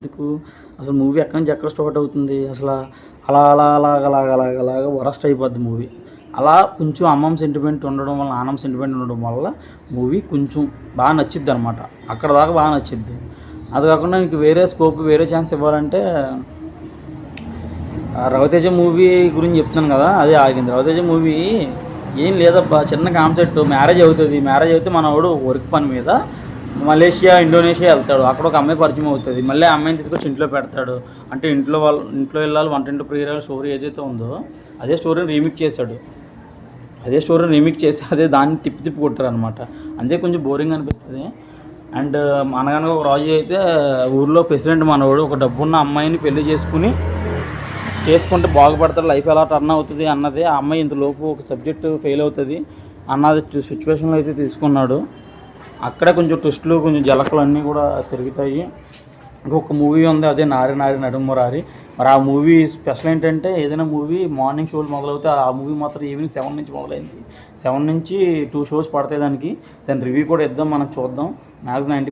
ఎందుకు అసలు మూవీ ఎక్కడి నుంచి ఎక్కడ స్టార్ట్ అవుతుంది అసలు అలా అలా అలాగ వరస్ట్ అయిపోద్ది మూవీ. అలా కొంచెం అమ్మమ్మ సెంటిమెంట్ ఉండడం వల్ల, నాన్నమ్మ సెంటిమెంట్ ఉండడం వల్ల మూవీ కొంచెం బాగా నచ్చిద్ది అనమాట. అక్కడ దాకా బాగా నచ్చిద్ది. అది కాకుండా ఇంక వేరే స్కోప్, వేరే ఛాన్స్ ఇవ్వాలంటే రవితేజ మూవీ గురించి చెప్తున్నాను కదా, అదే ఆగింది. రవితేజ మూవీ ఏం లేదబ్బా, చిన్న కాన్సెప్ట్. మ్యారేజ్ అవుతుంది. మ్యారేజ్ అయితే మనవాడు వర్క్ పని మీద మలేషియా, ఇండోనేషియా వెళ్తాడు. అక్కడ ఒక అమ్మాయి పరిచయం అవుతుంది. మళ్ళీ ఆ అమ్మాయిని తీసుకొచ్చి ఇంట్లో పెడతాడు. అంటే ఇంట్లో వెళ్ళాలి, వంటింటి ప్రియురాలు స్టోరీ ఏదైతే ఉందో అదే స్టోరీని రీమిక్స్ చేశాడు. అదే దాన్ని తిప్పి కొట్టారు అనమాట. అంతే కొంచెం బోరింగ్ అనిపిస్తుంది. అండ్ అనగానే ఒక రాజు అయితే ఊర్లో ప్రెసిడెంట్ మనవాడు ఒక డబ్బున్న అమ్మాయిని పెళ్లి చేసుకుంటే బాగుపడతాడు, లైఫ్ ఎలా టర్న్ అవుతుంది అన్నదే. ఆ అమ్మాయి ఇంతలోపు ఒక సబ్జెక్టు ఫెయిల్ అవుతుంది అన్నది సిచ్యువేషన్లో అయితే తీసుకున్నాడు. అక్కడే కొంచెం ట్విస్టులు, కొంచెం జలకలు అన్నీ కూడా తిరుగుతాయి. ఇంకొక మూవీ ఉంది, అదే నారి నారి నడుమురారి. మరి ఆ మూవీ స్పెషల్ ఏంటంటే, ఏదైనా మూవీ మార్నింగ్ షోలు మొదలవుతే ఆ మూవీ మాత్రం ఈవినింగ్ 7 నుంచి మొదలైంది. 7 నుంచి 2 షోస్ పడతాయి దానికి. దాని రివ్యూ కూడా ఇద్దాం, మనం చూద్దాం. మ్యాక్స్ 90